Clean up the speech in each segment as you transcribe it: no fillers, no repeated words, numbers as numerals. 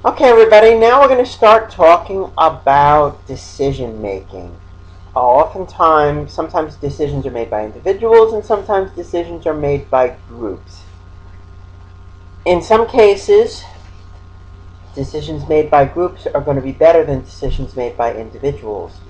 Okay, everybody, now we're going to start talking about decision making. Sometimes decisions are made by individuals and sometimes decisions are made by groups. In some cases, decisions made by groups are going to be better than decisions made by individuals.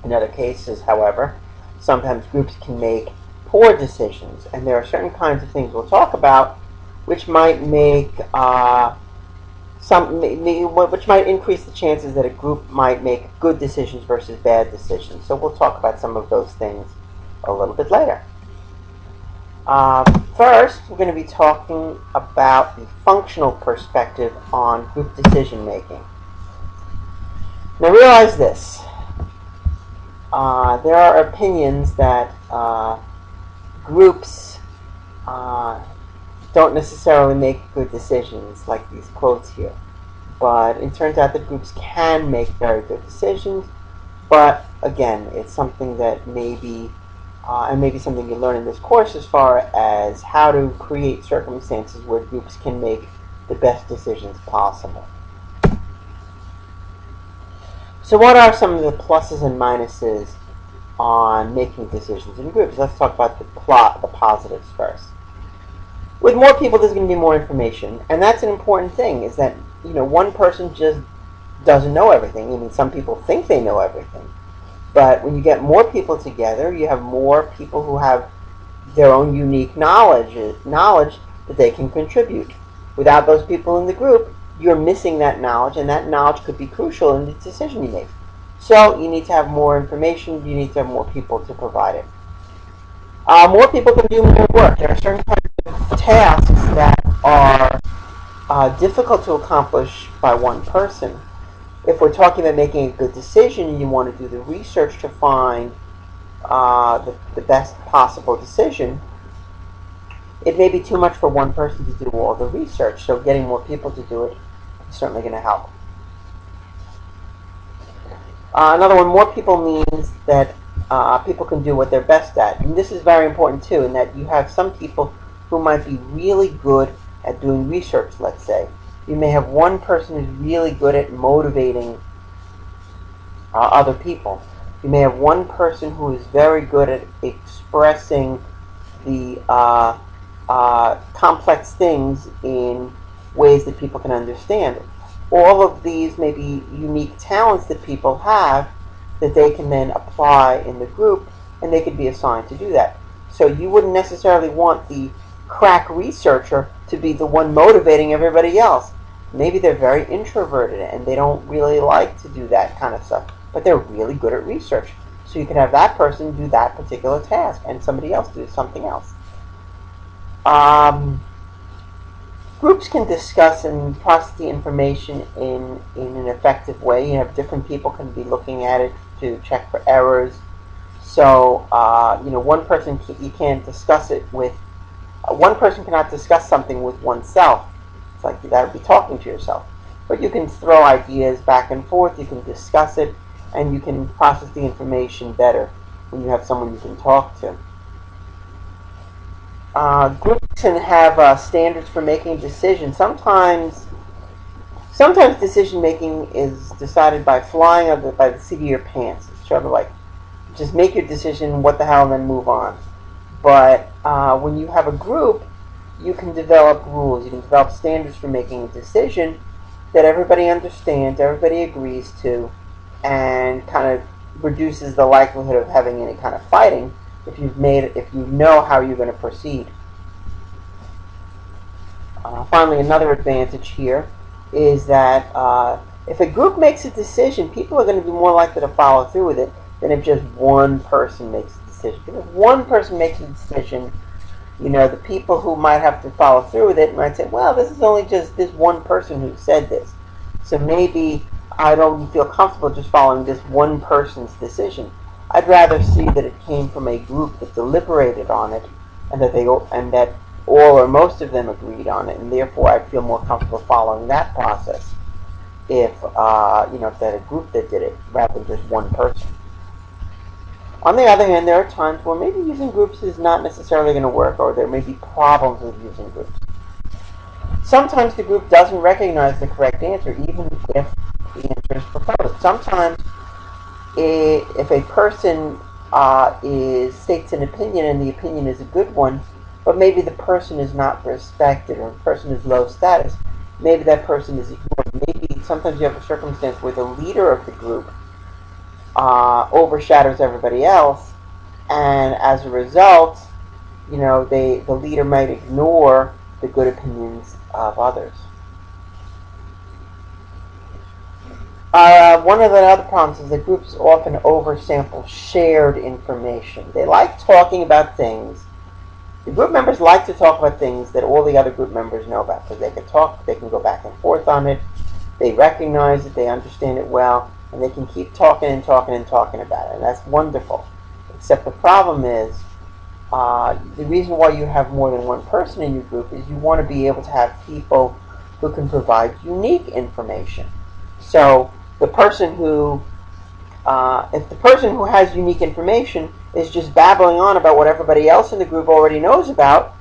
In other cases, however, sometimes groups can make poor decisions, and there are certain kinds of things we'll talk about which might make which might increase the chances that a group might make good decisions versus bad decisions. So we'll talk about some of those things a little bit later. First, we're going to be talking about the functional perspective on group decision making. Now realize this. There are opinions that groups don't necessarily make good decisions, like these quotes here. But it turns out that groups can make very good decisions. But again, it's something that maybe something you learn in this course as far as how to create circumstances where groups can make the best decisions possible. So what are some of the pluses and minuses on making decisions in groups? Let's talk about the positives first. With more people, there's going to be more information, and that's an important thing, is that one person just doesn't know everything. I mean, some people think they know everything. But when you get more people together, you have more people who have their own unique knowledge that they can contribute. Without those people in the group, you're missing that knowledge, and that knowledge could be crucial in the decision you make. So you need to have more information, you need to have more people to provide it. More people can do more work. There are certain kinds of tasks that are difficult to accomplish by one person. If we're talking about making a good decision and you want to do the research to find the best possible decision, it may be too much for one person to do all the research, so getting more people to do it is certainly going to help. Another one, more people means that people can do what they're best at. And this is very important too, in that you have some people who might be really good at doing research, let's say. You may have one person who's really good at motivating other people. You may have one person who is very good at expressing the complex things in ways that people can understand. All of these may be unique talents that people have that they can then apply in the group, and they could be assigned to do that. So you wouldn't necessarily want the crack researcher to be the one motivating everybody else. Maybe they're very introverted and they don't really like to do that kind of stuff, but they're really good at research. So you can have that person do that particular task and somebody else do something else. Groups can discuss and process the information in an effective way. You have different people can be looking at it to check for errors. So one person you can't discuss it with. One person cannot discuss something with oneself. It's like you got to be talking to yourself. But you can throw ideas back and forth. You can discuss it, and you can process the information better when you have someone you can talk to. Groups can have standards for making decisions. Sometimes decision making is decided by flying by the seat of your pants. It's sort of like just make your decision, what the hell, and then move on. But when you have a group, you can develop rules. You can develop standards for making a decision that everybody understands, everybody agrees to, and kind of reduces the likelihood of having any kind of fighting if you know how you're going to proceed. Finally, another advantage here is that if a group makes a decision, people are going to be more likely to follow through with it than if just one person makes a decision. If one person makes a decision, the people who might have to follow through with it might say, well, this is only just this one person who said this. So maybe I don't feel comfortable just following this one person's decision. I'd rather see that it came from a group that deliberated on it and that all or most of them agreed on it, and therefore I'd feel more comfortable following that process if if they had a group that did it rather than just one person. On the other hand, there are times where maybe using groups is not necessarily going to work, or there may be problems with using groups. Sometimes the group doesn't recognize the correct answer, even if the answer is proposed. Sometimes if a person states an opinion and the opinion is a good one, but maybe the person is not respected or the person is low status, maybe that person is ignored. Maybe sometimes you have a circumstance where the leader of the group overshadows everybody else, and as a result, the leader might ignore the good opinions of others. One of the other problems is that groups often oversample shared information. They like talking about things. The group members like to talk about things that all the other group members know about, because they can talk, they can go back and forth on it, they recognize it, they understand it well, and they can keep talking and talking and talking about it, and that's wonderful. Except the problem is, the reason why you have more than one person in your group is you want to be able to have people who can provide unique information. So the person who, if the person who has unique information is just babbling on about what everybody else in the group already knows about,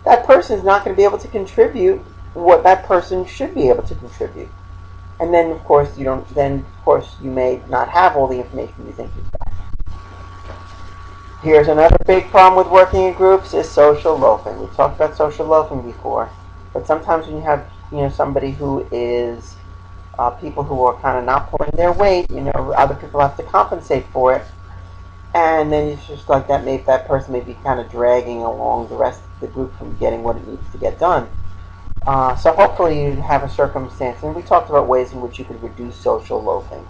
that person is not going to be able to contribute what that person should be able to contribute. And then, of course, you may not have all the information you think you've got. Here's another big problem with working in groups is social loafing. We talked about social loafing before, but sometimes when you have somebody who is people who are kind of not pulling their weight, other people have to compensate for it, and then it's just like that. Maybe that person may be kind of dragging along the rest of the group from getting what it needs to get done. So hopefully you have a circumstance, and we talked about ways in which you could reduce social loafing.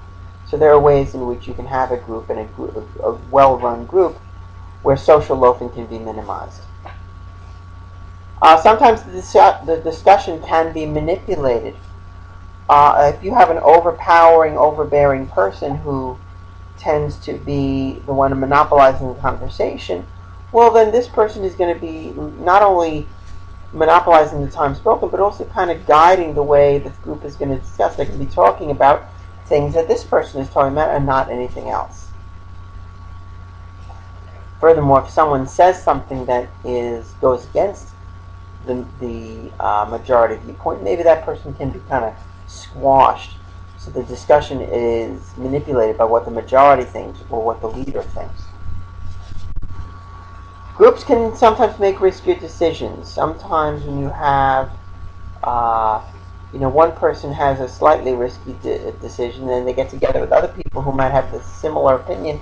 So there are ways in which you can have a group and a well-run group where social loafing can be minimized. Sometimes the discussion can be manipulated. If you have an overpowering, overbearing person who tends to be the one monopolizing the conversation, well, then this person is going to be not only monopolizing the time spoken, but also kind of guiding the way the group is going to discuss. They can be talking about things that this person is talking about and not anything else. Furthermore, if someone says something that goes against the majority viewpoint, maybe that person can be kind of squashed. So the discussion is manipulated by what the majority thinks or what the leader thinks. Groups can sometimes make riskier decisions. Sometimes when you have, one person has a slightly risky decision, and they get together with other people who might have the similar opinion.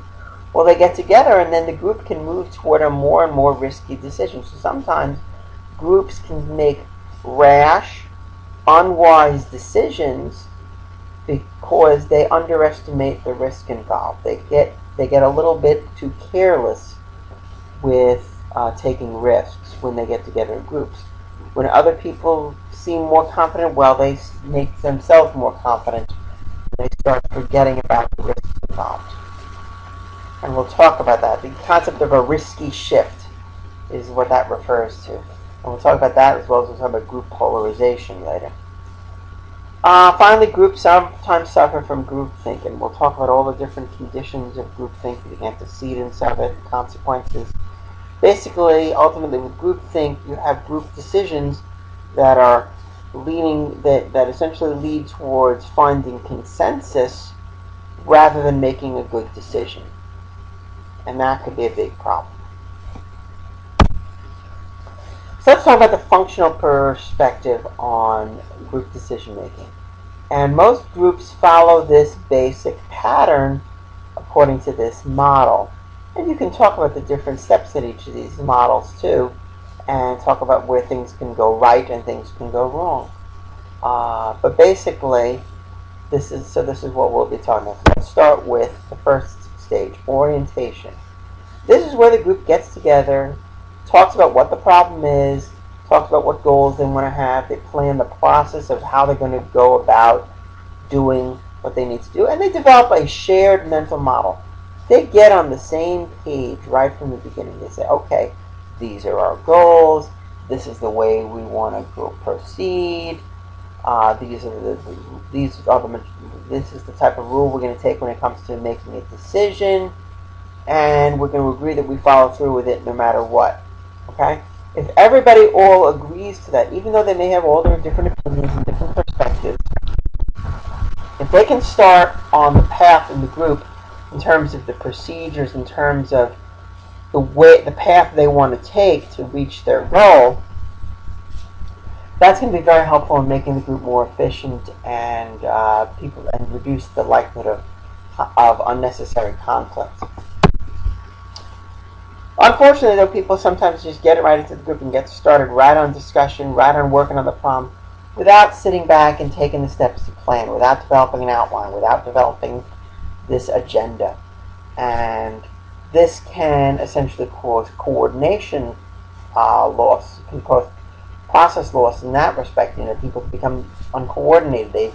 Well, they get together, and then the group can move toward a more and more risky decision. So sometimes groups can make rash, unwise decisions because they underestimate the risk involved. They get a little bit too careless with taking risks when they get together in groups. When other people seem more confident, well, they make themselves more confident. They start forgetting about the risks involved. And we'll talk about that. The concept of a risky shift is what that refers to. And we'll talk about that as well as we'll talk about group polarization later. Finally, groups sometimes suffer from groupthink, and we'll talk about all the different conditions of groupthink, the antecedents of it, consequences. Basically, ultimately, with groupthink, you have group decisions that are that essentially lead towards finding consensus rather than making a good decision. And that could be a big problem. So let's talk about the functional perspective on group decision making. And most groups follow this basic pattern according to this model. And you can talk about the different steps in each of these models too, and talk about where things can go right and things can go wrong. But basically, this is what we'll be talking about. Let's start with the first stage, orientation. This is where the group gets together, talks about what the problem is, talks about what goals they want to have, they plan the process of how they're going to go about doing what they need to do, and they develop a shared mental model. They get on the same page right from the beginning. They say, okay, these are our goals, this is the way we want to proceed, this is the type of rule we're going to take when it comes to making a decision, and we're going to agree that we follow through with it no matter what. Okay? If everybody all agrees to that, even though they may have all their different opinions and different perspectives, if they can start on the path in the group in terms of the procedures, in terms of the path they want to take to reach their goal, that's going to be very helpful in making the group more efficient and reduce the likelihood of unnecessary conflict. Unfortunately, though, people sometimes just get right into the group and get started right on discussion, right on working on the problem, without sitting back and taking the steps to plan, without developing an outline, without developing this agenda. And this can essentially cause coordination loss, can cause process loss in that respect. People become uncoordinated. They,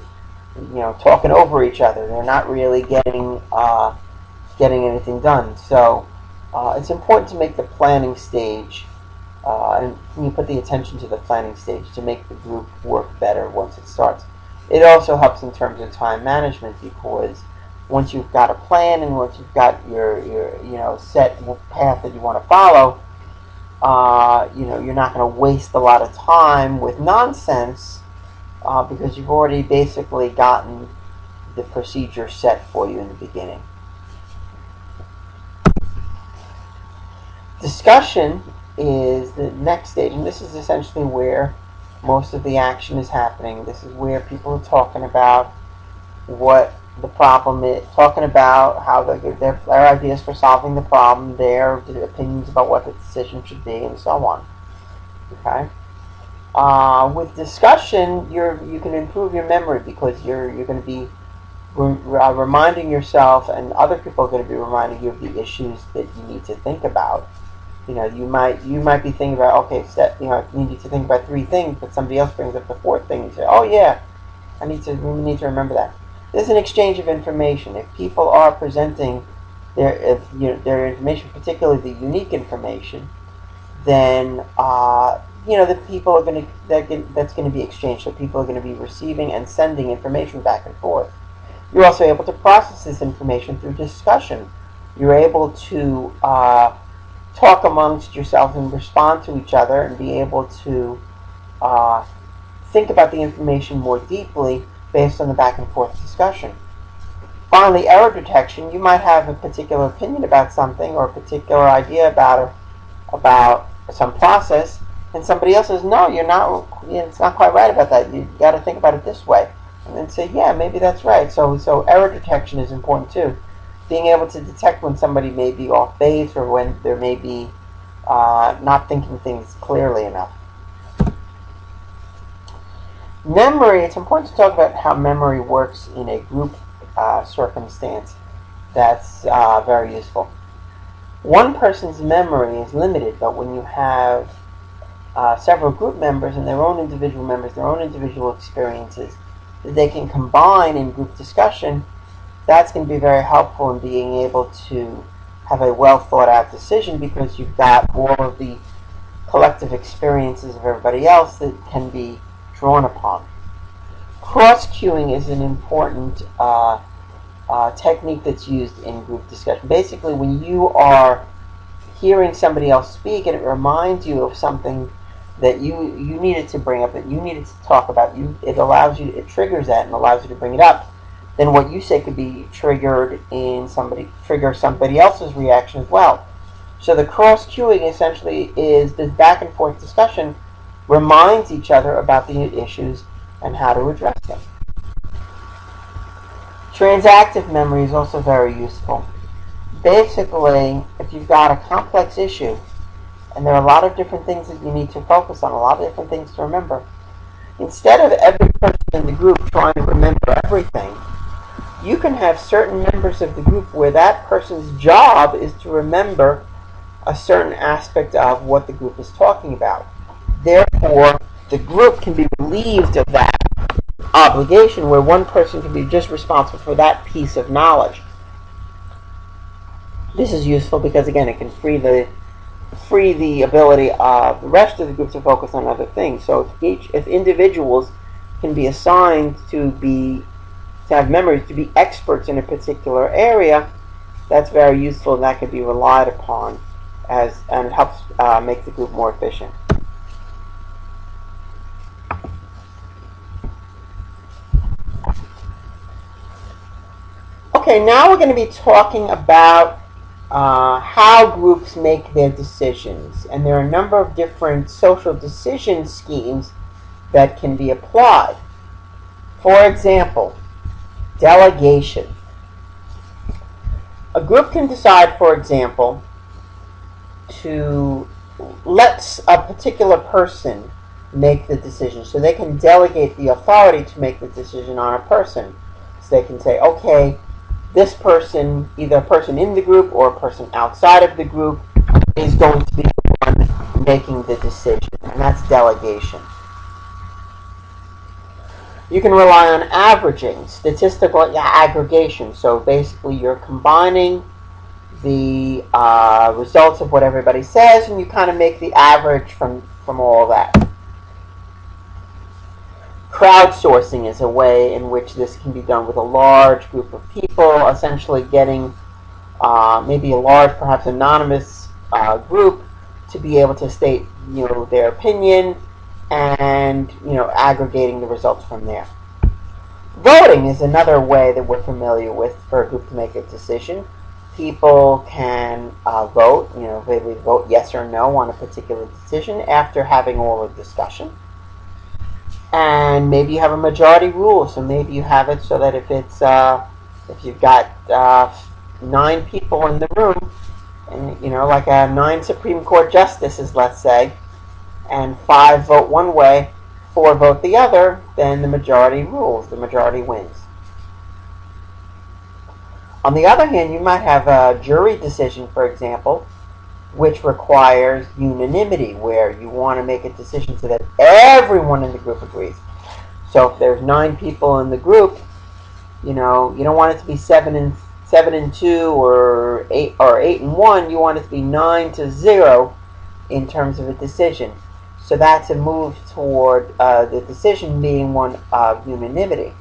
talking over each other. They're not really getting anything done. So it's important to make the planning stage, and you put the attention to the planning stage to make the group work better once it starts. It also helps in terms of time management, because once you've got a plan and once you've got your set path that you want to follow, you're not going to waste a lot of time with nonsense, because you've already basically gotten the procedure set for you in the beginning. Discussion is the next stage, and this is essentially where most of the action is happening. This is where people are talking about what the problem is, talking about how they give their ideas for solving the problem, their opinions about what the decision should be, and so on. Okay. With discussion, you can improve your memory, because you're going to be reminding yourself, and other people are going to be reminding you of the issues that you need to think about. You might be thinking about, okay, you need to think about 3 things, but somebody else brings up the 4th thing, and you say, oh yeah, we need to remember that. There's an exchange of information. If people are presenting their information, particularly the unique information, then the people are going to that's going to be exchanged. So people are going to be receiving and sending information back and forth. You're also able to process this information through discussion. You're able to talk amongst yourselves and respond to each other, and be able to think about the information more deeply based on the back and forth discussion. Finally, error detection. You might have a particular opinion about something, or a particular idea about some process, and somebody else says, no, you're not, it's not quite right about that. You've got to think about it this way. And then say, yeah, maybe that's right. So error detection is important too. Being able to detect when somebody may be off base, or when there may be not thinking things clearly enough. Memory, it's important to talk about how memory works in a group circumstance. That's very useful. One person's memory is limited, but when you have several group members and their own individual members, their own individual experiences that they can combine in group discussion, that's going to be very helpful in being able to have a well thought out decision, because you've got all of the collective experiences of everybody else that can be drawn upon. Cross-cueing is an important technique that's used in group discussion. Basically, when you are hearing somebody else speak and it reminds you of something that you needed to bring up, that you needed to talk about, it triggers that and allows you to bring it up, then what you say could be trigger somebody else's reaction as well. So the cross-cueing essentially is this back and forth discussion reminds each other about the issues and how to address them. Transactive memory is also very useful. Basically, if you've got a complex issue and there are a lot of different things that you need to focus on, a lot of different things to remember, instead of every person in the group trying to remember everything, you can have certain members of the group where that person's job is to remember a certain aspect of what the group is talking about. Therefore, the group can be relieved of that obligation, where one person can be just responsible for that piece of knowledge. This is useful because, again, it can free the ability of the rest of the group to focus on other things. So if individuals can be assigned to have memories, to be experts in a particular area, that's very useful, and that can be relied upon and it helps make the group more efficient. Okay, now we're going to be talking about how groups make their decisions. And there are a number of different social decision schemes that can be applied. For example, delegation. A group can decide, for example, to let a particular person make the decision. So they can delegate the authority to make the decision on a person. So they can say, okay, this person, either a person in the group or a person outside of the group, is going to be the one making the decision. And that's delegation. You can rely on averaging, statistical aggregation. So basically you're combining the results of what everybody says, and you kind of make the average from all that. Crowdsourcing is a way in which this can be done with a large group of people, essentially getting maybe a large, perhaps anonymous group to be able to state, their opinion, and aggregating the results from there. Voting is another way that we're familiar with for a group to make a decision. People can vote, they would vote yes or no on a particular decision after having all the discussion. And maybe you have a majority rule, so maybe you have it so that if you've got 9 people in the room, and like 9 Supreme Court justices, let's say, and 5 vote one way, 4 vote the other, then the majority rules, the majority wins. On the other hand, you might have a jury decision, for example, which requires unanimity, where you want to make a decision so that everyone in the group agrees. So if there's 9 people in the group, you don't want it to be 7 and 2 or 8 and 1. You want it to be 9-0 in terms of a decision. So that's a move toward the decision being one of unanimity.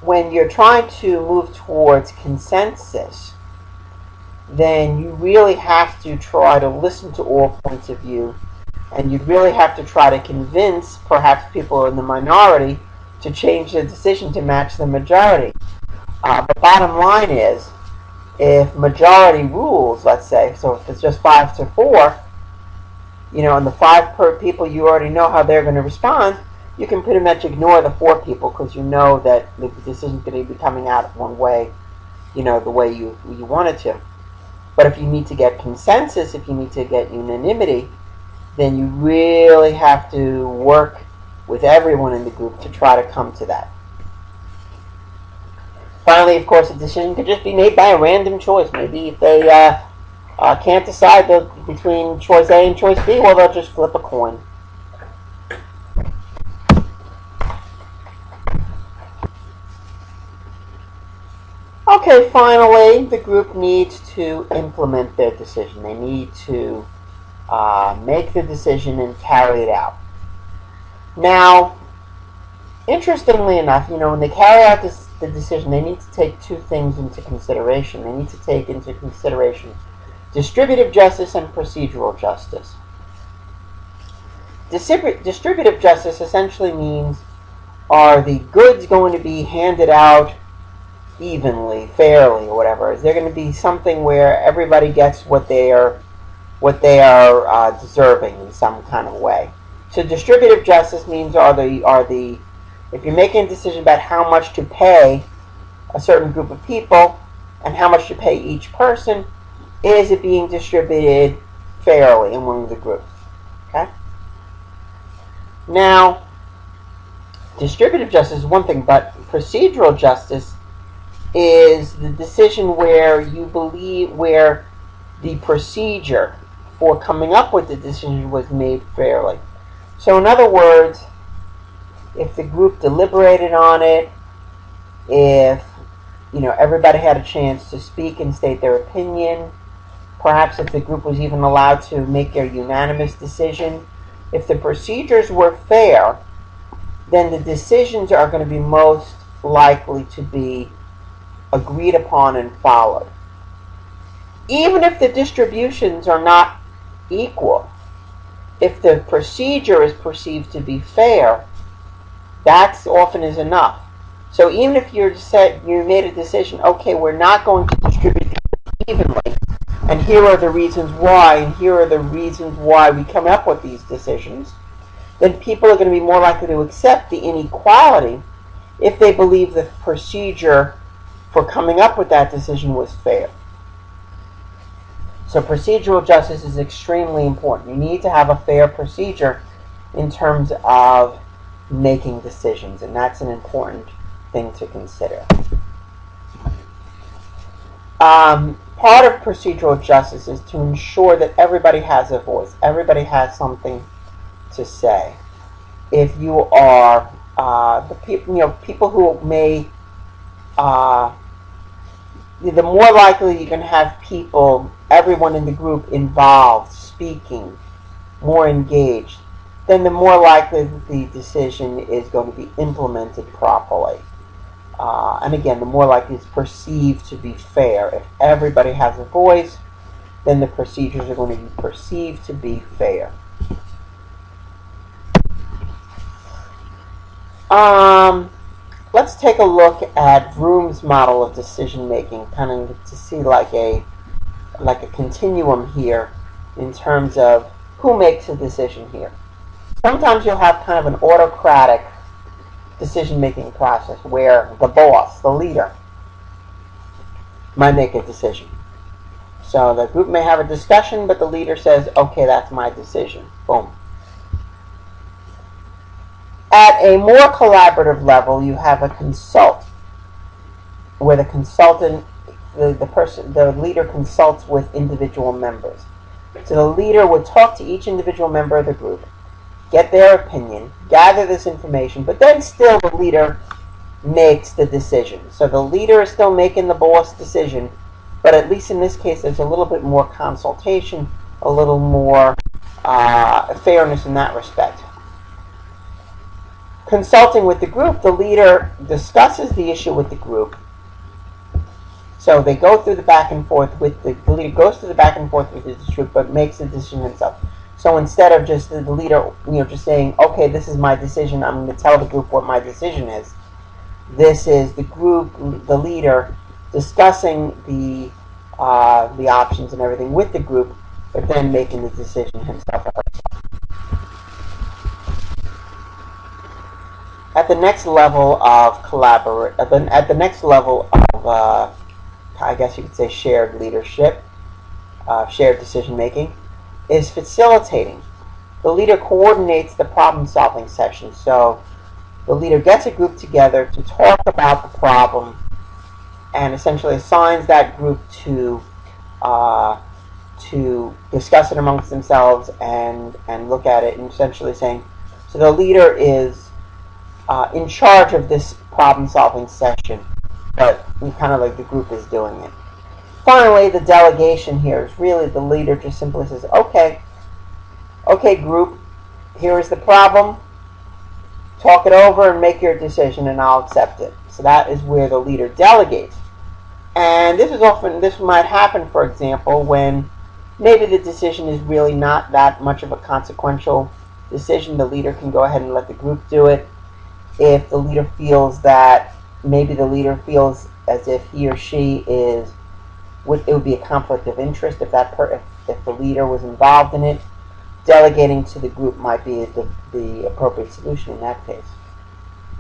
When you're trying to move towards consensus, then you really have to try to listen to all points of view, and you really have to try to convince perhaps people in the minority to change the decision to match the majority. The bottom line is, if majority rules, let's say, so if it's just 5-4, and the 5 people, you already know how they're going to respond, you can pretty much ignore the 4 people because you know that the decision's going to be coming out one way, the way you want it to. But if you need to get consensus, if you need to get unanimity, then you really have to work with everyone in the group to try to come to that. Finally, of course, a decision could just be made by a random choice. Maybe if they can't decide between choice A and choice B, well, they'll just flip a coin. Okay, finally, the group needs to implement their decision. They need to make the decision and carry it out. Now, interestingly enough, when they carry out the decision, they need to take 2 things into consideration. They need to take into consideration distributive justice and procedural justice. Distributive justice essentially means, are the goods going to be handed out evenly, fairly, or whatever? Is there going to be something where everybody gets what they are deserving in some kind of way? So distributive justice means if you're making a decision about how much to pay a certain group of people and how much to pay each person, is it being distributed fairly among the groups? Okay. Now, distributive justice is one thing, but procedural justice is the decision where the procedure for coming up with the decision was made fairly. So in other words, if the group deliberated on it, if everybody had a chance to speak and state their opinion, perhaps if the group was even allowed to make a unanimous decision, if the procedures were fair, then the decisions are going to be most likely to be agreed upon and followed. Even if the distributions are not equal, if the procedure is perceived to be fair, that often is enough. So even if you made a decision, okay, we're not going to distribute these evenly, and here are the reasons why, and here are the reasons why we come up with these decisions, then people are going to be more likely to accept the inequality if they believe the procedure for coming up with that decision was fair. So procedural justice is extremely important. You need to have a fair procedure in terms of making decisions, and that's an important thing to consider. Part of procedural justice is to ensure that everybody has a voice, everybody has something to say. If you are people who may, the more likely you can have people, everyone in the group involved, speaking, more engaged, then the more likely that the decision is going to be implemented properly. And again, the more likely it's perceived to be fair. If everybody has a voice, then the procedures are going to be perceived to be fair. Let's take a look at Broomes' model of decision making, kind of to see like a continuum here in terms of who makes a decision here. Sometimes you'll have kind of an autocratic decision-making process where the boss, the leader, might make a decision. So the group may have a discussion, but the leader says, okay, that's my decision. Boom. At a more collaborative level, you have a consult, where the consultant, the leader consults with individual members. So the leader would talk to each individual member of the group, get their opinion, gather this information, but then still the leader makes the decision. So the leader is still making the boss decision, but at least in this case there's a little bit more consultation, a little more fairness in that respect. Consulting with the group, the leader discusses the issue with the group. So they go through the back and forth with the leader goes through the back and forth with the group, but makes the decision himself. So instead of just the leader, just saying, okay, this is my decision, I'm going to tell the group what my decision is. This is the group, the leader, discussing the options and everything with the group, but then making the decision himself or herself. At the next level of I guess you could say shared leadership, shared decision making, is facilitating. The leader coordinates the problem-solving session. So the leader gets a group together to talk about the problem and essentially assigns that group to discuss it amongst themselves and look at it, and essentially saying, so the leader is in charge of this problem-solving session, but kind of like the group is doing it. Finally, the delegation here is really the leader just simply says, okay group, here is the problem, talk it over and make your decision and I'll accept it. So that is where the leader delegates. And this might happen, for example, when maybe the decision is really not that much of a consequential decision. The leader can go ahead and let the group do it. If the leader feels that, maybe the leader feels as if he or she it would be a conflict of interest if the leader was involved in it, delegating to the group might be the appropriate solution in that case.